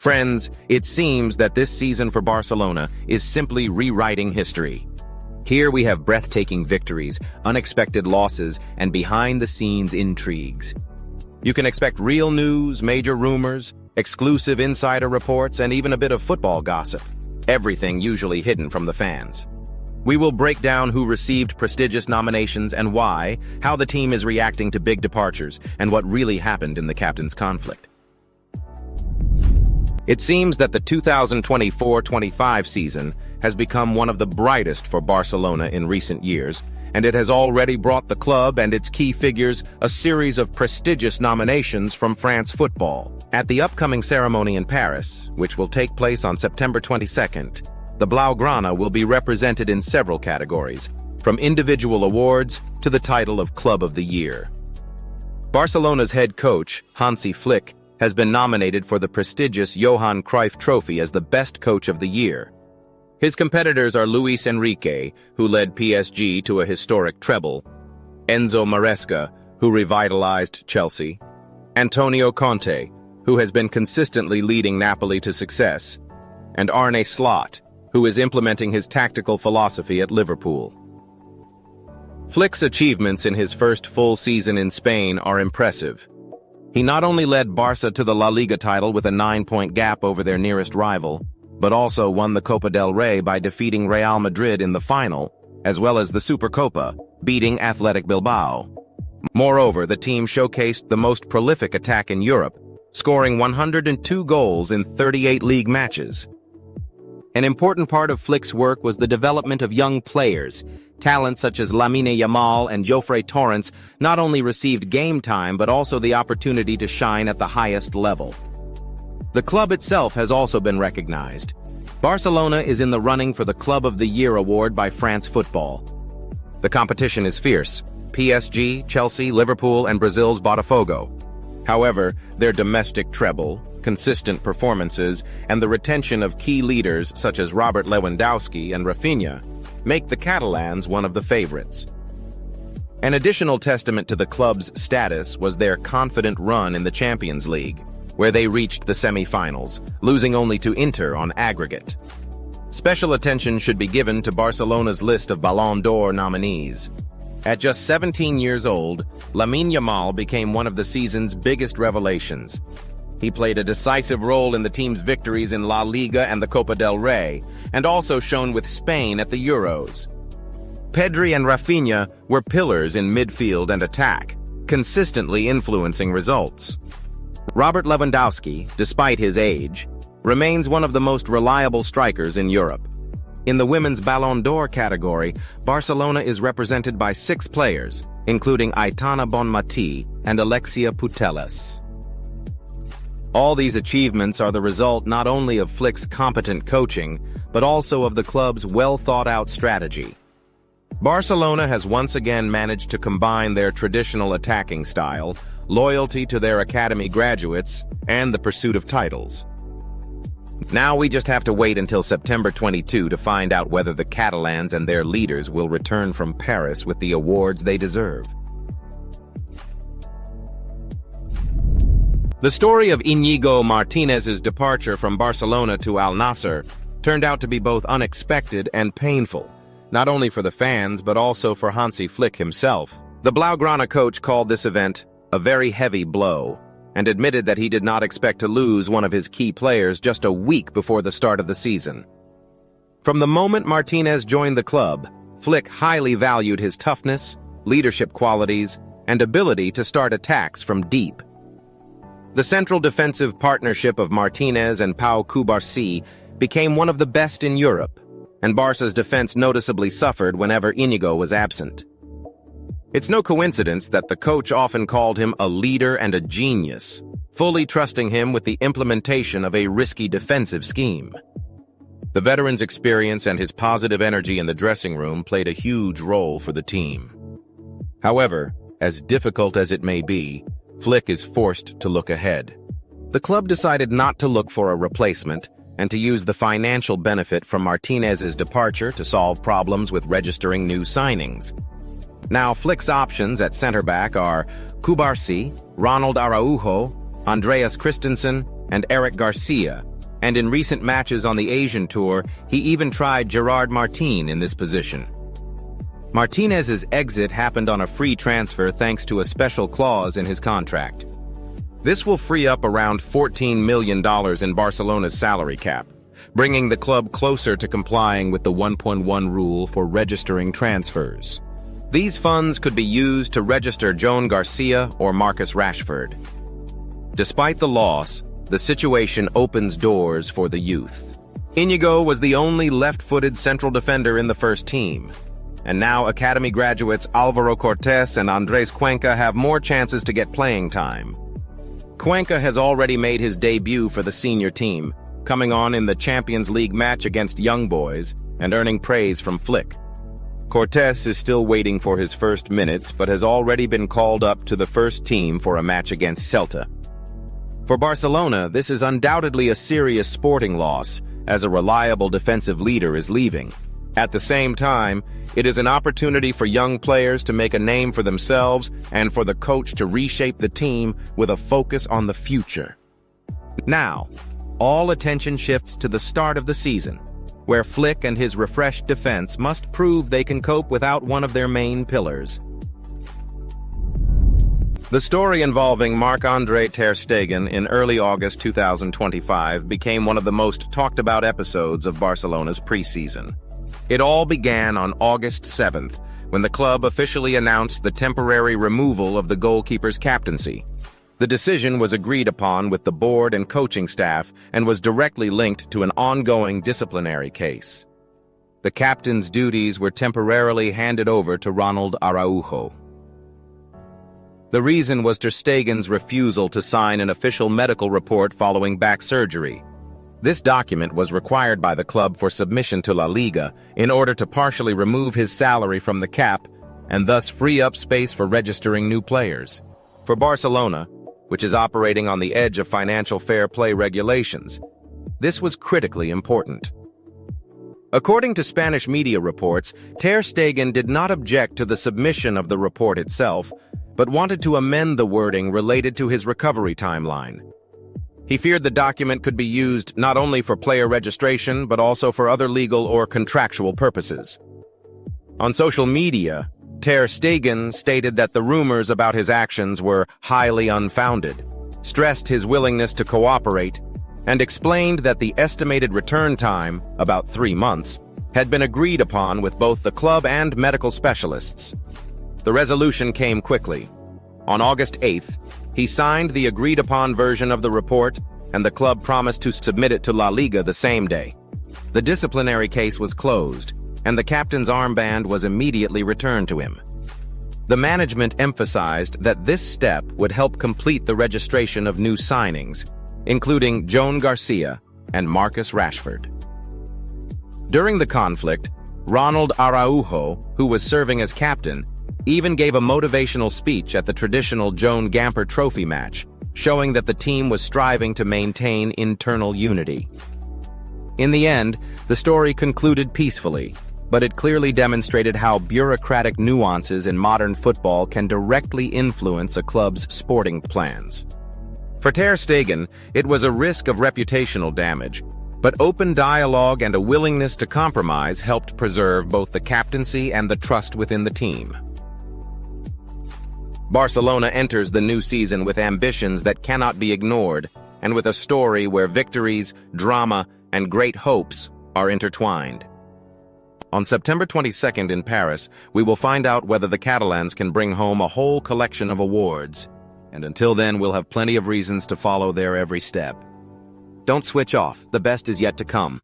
Friends, it seems that this season for Barcelona is simply rewriting history. Here we have breathtaking victories, unexpected losses, and behind-the-scenes intrigues. You can expect real news, major rumors, exclusive insider reports, and even a bit of football gossip. Everything usually hidden from the fans. We will break down who received prestigious nominations and why, how the team is reacting to big departures, and what really happened in the captain's conflict. It seems that the 2024-25 season has become one of the brightest for Barcelona in recent years, and it has already brought the club and its key figures a series of prestigious nominations from France football. At the upcoming ceremony in Paris, which will take place on September 22nd, the Blaugrana will be represented in several categories, from individual awards to the title of Club of the Year. Barcelona's head coach, Hansi Flick, has been nominated for the prestigious Johan Cruyff Trophy as the best coach of the year. His competitors are Luis Enrique, who led PSG to a historic treble, Enzo Maresca, who revitalized Chelsea, Antonio Conte, who has been consistently leading Napoli to success, and Arne Slot, who is implementing his tactical philosophy at Liverpool. Flick's achievements in his first full season in Spain are impressive. He not only led Barca to the La Liga title with a 9-point gap over their nearest rival, but also won the Copa del Rey by defeating Real Madrid in the final, as well as the Supercopa, beating Athletic Bilbao. Moreover, the team showcased the most prolific attack in Europe, scoring 102 goals in 38 league matches. An important part of Flick's work was the development of young players. Talents such as Lamine Yamal and Jofre Torrents not only received game time but also the opportunity to shine at the highest level. The club itself has also been recognized. Barcelona is in the running for the Club of the Year award by France Football. The competition is fierce. PSG, Chelsea, Liverpool, and Brazil's Botafogo. However, their domestic treble, consistent performances, and the retention of key leaders such as Robert Lewandowski and Raphinha make the Catalans one of the favorites. An additional testament to the club's status was their confident run in the Champions League, where they reached the semi-finals, losing only to Inter on aggregate. Special attention should be given to Barcelona's list of Ballon d'Or nominees. At just 17 years old, Lamine Yamal became one of the season's biggest revelations. He played a decisive role in the team's victories in La Liga and the Copa del Rey, and also shone with Spain at the Euros. Pedri and Raphinha were pillars in midfield and attack, consistently influencing results. Robert Lewandowski, despite his age, remains one of the most reliable strikers in Europe. In the women's Ballon d'Or category, Barcelona is represented by 6 players, including Aitana Bonmatí and Alexia Putellas. All these achievements are the result not only of Flick's competent coaching, but also of the club's well-thought-out strategy. Barcelona has once again managed to combine their traditional attacking style, loyalty to their academy graduates, and the pursuit of titles. Now we just have to wait until September 22 to find out whether the Catalans and their leaders will return from Paris with the awards they deserve. The story of Iñigo Martínez's departure from Barcelona to Al-Nassr turned out to be both unexpected and painful, not only for the fans but also for Hansi Flick himself. The Blaugrana coach called this event a very heavy blow, and admitted that he did not expect to lose one of his key players just a week before the start of the season. From the moment Martínez joined the club, Flick highly valued his toughness, leadership qualities, and ability to start attacks from deep. The central defensive partnership of Martínez and Pau Cubarsí became one of the best in Europe, and Barca's defense noticeably suffered whenever Iñigo was absent. It's no coincidence that the coach often called him a leader and a genius, fully trusting him with the implementation of a risky defensive scheme. The veteran's experience and his positive energy in the dressing room played a huge role for the team. However, as difficult as it may be, Flick is forced to look ahead. The club decided not to look for a replacement and to use the financial benefit from Martínez's departure to solve problems with registering new signings. Now, Flick's options at center-back are Cubarsí, Ronald Araujo, Andreas Christensen, and Eric Garcia, And in recent matches on the Asian tour, he even tried Gerard Martín in this position. Martinez's exit happened on a free transfer thanks to a special clause in his contract. This will free up around $14 million in Barcelona's salary cap, bringing the club closer to complying with the 1.1 rule for registering transfers. These funds could be used to register Joan Garcia or Marcus Rashford. Despite the loss, the situation opens doors for the youth. Iñigo was the only left-footed central defender in the first team, and now academy graduates Álvaro Cortés and Andrés Cuenca have more chances to get playing time. Cuenca has already made his debut for the senior team, coming on in the Champions League match against Young Boys and earning praise from Flick. Cortés is still waiting for his first minutes but has already been called up to the first team for a match against Celta. For Barcelona, this is undoubtedly a serious sporting loss, as a reliable defensive leader is leaving. At the same time, it is an opportunity for young players to make a name for themselves and for the coach to reshape the team with a focus on the future. Now, all attention shifts to the start of the season, where Flick and his refreshed defense must prove they can cope without one of their main pillars. The story involving Marc-André Ter Stegen in early August 2025 became one of the most talked-about episodes of Barcelona's preseason. It all began on August 7th, when the club officially announced the temporary removal of the goalkeeper's captaincy. The decision was agreed upon with the board and coaching staff and was directly linked to an ongoing disciplinary case. The captain's duties were temporarily handed over to Ronald Araujo. The reason was Ter Stegen's refusal to sign an official medical report following back surgery. This document was required by the club for submission to La Liga in order to partially remove his salary from the cap and thus free up space for registering new players. For Barcelona, which is operating on the edge of financial fair play regulations, this was critically important. According to Spanish media reports, Ter Stegen did not object to the submission of the report itself, but wanted to amend the wording related to his recovery timeline. He feared the document could be used not only for player registration, but also for other legal or contractual purposes. On social media, Ter Stegen stated that the rumors about his actions were highly unfounded, stressed his willingness to cooperate, and explained that the estimated return time, about 3 months, had been agreed upon with both the club and medical specialists. The resolution came quickly. On August 8th, he signed the agreed-upon version of the report, and the club promised to submit it to La Liga the same day. The disciplinary case was closed, and the captain's armband was immediately returned to him. The management emphasized that this step would help complete the registration of new signings, including Joan Garcia and Marcus Rashford. During the conflict, Ronald Araujo, who was serving as captain, even gave a motivational speech at the traditional Joan Gamper Trophy match, showing that the team was striving to maintain internal unity. In the end, the story concluded peacefully, but it clearly demonstrated how bureaucratic nuances in modern football can directly influence a club's sporting plans. For Ter Stegen, it was a risk of reputational damage, but open dialogue and a willingness to compromise helped preserve both the captaincy and the trust within the team. Barcelona enters the new season with ambitions that cannot be ignored, and with a story where victories, drama, and great hopes are intertwined. On September 22nd in Paris, we will find out whether the Catalans can bring home a whole collection of awards, and until then we'll have plenty of reasons to follow their every step. Don't switch off, the best is yet to come.